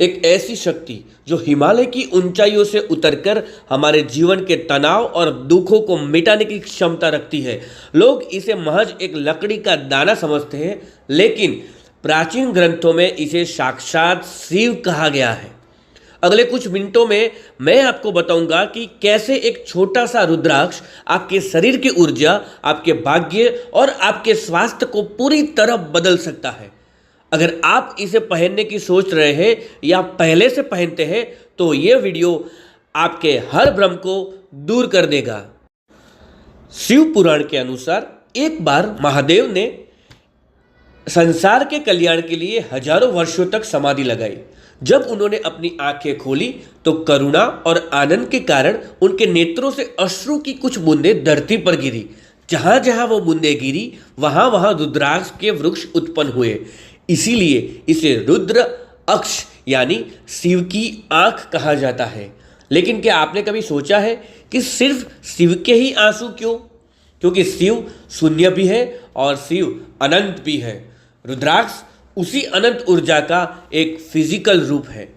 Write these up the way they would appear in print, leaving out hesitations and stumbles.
एक ऐसी शक्ति जो हिमालय की ऊंचाइयों से उतरकर हमारे जीवन के तनाव और दुखों को मिटाने की क्षमता रखती है। लोग इसे महज एक लकड़ी का दाना समझते हैं, लेकिन प्राचीन ग्रंथों में इसे साक्षात शिव कहा गया है। अगले कुछ मिनटों में मैं आपको बताऊंगा कि कैसे एक छोटा सा रुद्राक्ष आपके शरीर की ऊर्जा, आपके भाग्य और आपके स्वास्थ्य को पूरी तरह बदल सकता है। अगर आप इसे पहनने की सोच रहे हैं या पहले से पहनते हैं तो यह वीडियो आपके हर भ्रम को दूर कर देगा। शिव पुराण के अनुसार एक बार महादेव ने संसार के कल्याण के लिए हजारों वर्षों तक समाधि लगाई। जब उन्होंने अपनी आंखें खोली तो करुणा और आनंद के कारण उनके नेत्रों से अश्रु की कुछ बूंदें धरती पर गिरी। जहां जहां वो बूंदें गिरी वहां वहां रुद्राक्ष के वृक्ष उत्पन्न हुए। इसीलिए इसे रुद्र अक्ष यानी शिव की आंख कहा जाता है। लेकिन क्या आपने कभी सोचा है कि सिर्फ शिव के ही आंसू क्यों? क्योंकि शिव शून्य भी है और शिव अनंत भी है। रुद्राक्ष उसी अनंत ऊर्जा का एक फिजिकल रूप है।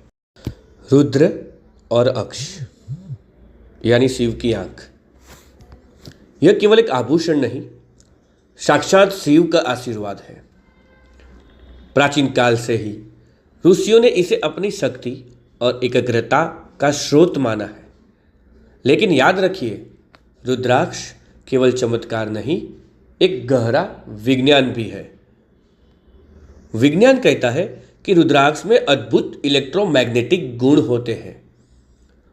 रुद्र और अक्ष यानी शिव की आंख, यह केवल एक आभूषण नहीं, साक्षात शिव का आशीर्वाद है। प्राचीन काल से ही ऋषियों ने इसे अपनी शक्ति और एकाग्रता का स्रोत माना है। लेकिन याद रखिए, रुद्राक्ष केवल चमत्कार नहीं, एक गहरा विज्ञान भी है। विज्ञान कहता है कि रुद्राक्ष में अद्भुत इलेक्ट्रोमैग्नेटिक गुण होते हैं।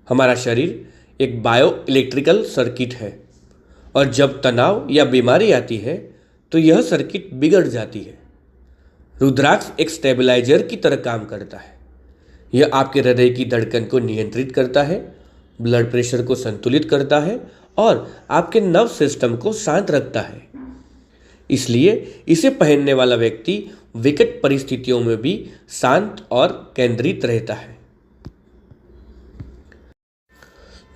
हमारा शरीर एक बायो इलेक्ट्रिकल सर्किट है और जब तनाव या बीमारी आती है तो यह सर्किट बिगड़ जाती है। रुद्राक्ष एक स्टेबलाइजर की तरह काम करता है। यह आपके हृदय की धड़कन को नियंत्रित करता है, ब्लड प्रेशर को संतुलित करता है और आपके नर्व सिस्टम को शांत रखता है। इसलिए इसे पहनने वाला व्यक्ति विकट परिस्थितियों में भी शांत और केंद्रित रहता है।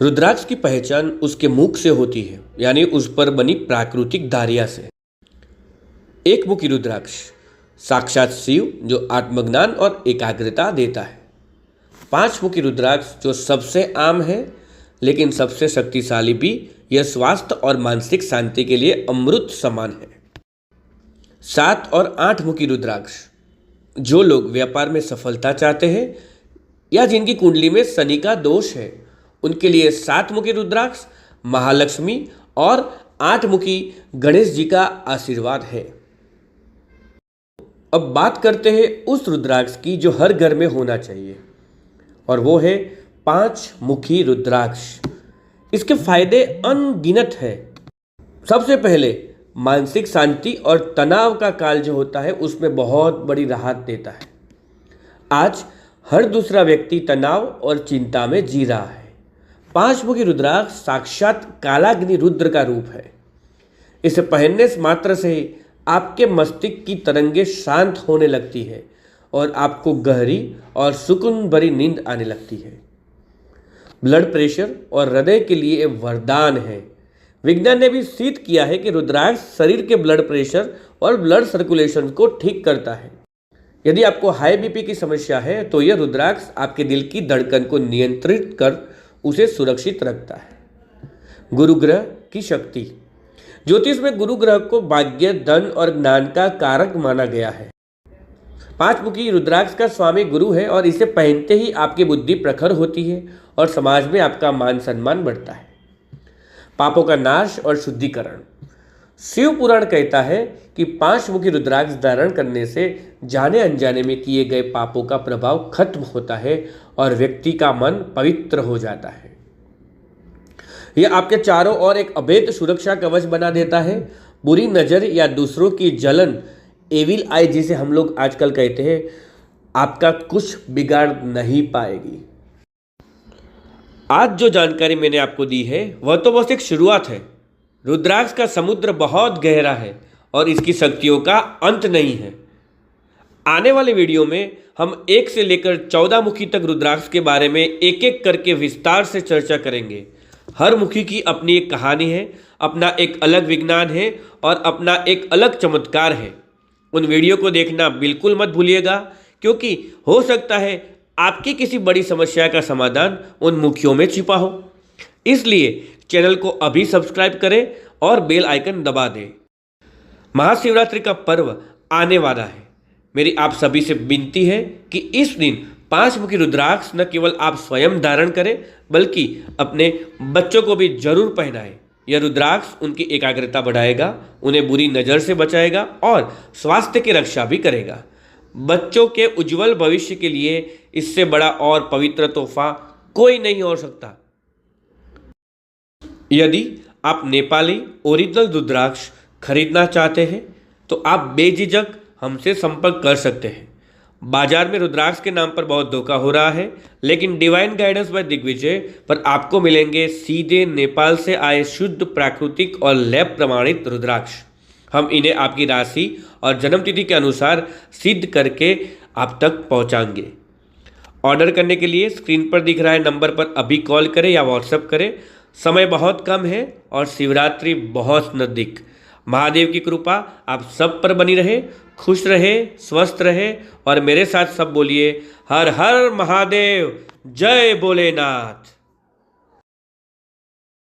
रुद्राक्ष की पहचान उसके मुख से होती है, यानी उस पर बनी प्राकृतिक धारियां से। एक मुखी रुद्राक्ष साक्षात शिव जो आत्मज्ञान और एकाग्रता देता है। 5 मुखी रुद्राक्ष जो सबसे आम है लेकिन सबसे शक्तिशाली भी, यह स्वास्थ्य और मानसिक शांति के लिए अमृत समान है। 7 और 8 मुखी रुद्राक्ष जो लोग व्यापार में सफलता चाहते हैं या जिनकी कुंडली में शनि का दोष है, उनके लिए 7 मुखी रुद्राक्ष महालक्ष्मी और 8 मुखी गणेश जी का आशीर्वाद है। अब बात करते हैं उस रुद्राक्ष की जो हर घर में होना चाहिए, और वो है 5 मुखी रुद्राक्ष। इसके फायदे अनगिनत है। सबसे पहले मानसिक शांति और तनाव का काल जो होता है उसमें बहुत बड़ी राहत देता है। आज हर दूसरा व्यक्ति तनाव और चिंता में जी रहा है। 5 मुखी रुद्राक्ष साक्षात कालाग्नि रुद्र का रूप है। इसे पहनने मात्र से ही आपके मस्तिष्क की तरंगें शांत होने लगती है और आपको गहरी और सुकून भरी नींद आने लगती है। ब्लड प्रेशर और हृदय के लिए वरदान है। विज्ञान ने भी सिद्ध किया है कि रुद्राक्ष शरीर के ब्लड प्रेशर और ब्लड सर्कुलेशन को ठीक करता है। यदि आपको हाई बीपी की समस्या है तो यह रुद्राक्ष आपके दिल की धड़कन को नियंत्रित कर उसे सुरक्षित रखता है। गुरु ग्रह की शक्ति। ज्योतिष में गुरु ग्रह को भाग्य, धन और ज्ञान का कारक माना गया है। 5 मुखी रुद्राक्ष का स्वामी गुरु है और इसे पहनते ही आपकी बुद्धि प्रखर होती है और समाज में आपका मान सम्मान बढ़ता है। पापों का नाश और शुद्धिकरण। शिव पुराण कहता है कि 5 मुखी रुद्राक्ष धारण करने से जाने अनजाने में किए गए पापों का प्रभाव खत्म होता है और व्यक्ति का मन पवित्र हो जाता है। यह आपके चारों ओर एक अभेद सुरक्षा कवच बना देता है। बुरी नजर या दूसरों की जलन, एविल आई जिसे हम लोग आजकल कहते हैं, आपका कुछ बिगाड़ नहीं पाएगी। आज जो जानकारी मैंने आपको दी है वह तो बस एक शुरुआत है। रुद्राक्ष का समुद्र बहुत गहरा है और इसकी शक्तियों का अंत नहीं है। आने वाले वीडियो में हम 1 से लेकर 14 मुखी तक रुद्राक्ष के बारे में एक एक करके विस्तार से चर्चा करेंगे। हर मुखी की अपनी एक कहानी है, अपना एक अलग विज्ञान है और अपना एक अलग चमत्कार है। उन वीडियो को देखना बिल्कुल मत भूलिएगा, क्योंकि हो सकता है आपकी किसी बड़ी समस्या का समाधान उन मुखियों में छिपा हो। इसलिए चैनल को अभी सब्सक्राइब करें और बेल आइकन दबा दें। महाशिवरात्रि का पर्व आने वाला है। मेरी आप सभी से विनती है कि इस दिन 5 मुखी रुद्राक्ष न केवल आप स्वयं धारण करें बल्कि अपने बच्चों को भी जरूर पहनाएं। यह रुद्राक्ष उनकी एकाग्रता बढ़ाएगा, उन्हें बुरी नज़र से बचाएगा और स्वास्थ्य की रक्षा भी करेगा। बच्चों के उज्जवल भविष्य के लिए इससे बड़ा और पवित्र तोहफा कोई नहीं हो सकता। यदि आप नेपाली ओरिजिनल रुद्राक्ष खरीदना चाहते हैं तो आप बेझिझक हमसे संपर्क कर सकते हैं। बाजार में रुद्राक्ष के नाम पर बहुत धोखा हो रहा है, लेकिन डिवाइन गाइडेंस बाय दिग्विजय पर आपको मिलेंगे सीधे नेपाल से आए शुद्ध प्राकृतिक और लैब प्रमाणित रुद्राक्ष। हम इन्हें आपकी राशि और जन्मतिथि के अनुसार सिद्ध करके आप तक पहुंचाएंगे। ऑर्डर करने के लिए स्क्रीन पर दिख रहा है नंबर पर अभी कॉल करें या व्हाट्सएप करें। समय बहुत कम है और शिवरात्रि बहुत नज़दीक। महादेव की कृपा आप सब पर बनी रहे। खुश रहे, स्वस्थ रहे और मेरे साथ सब बोलिए हर हर महादेव, जय भोलेनाथ।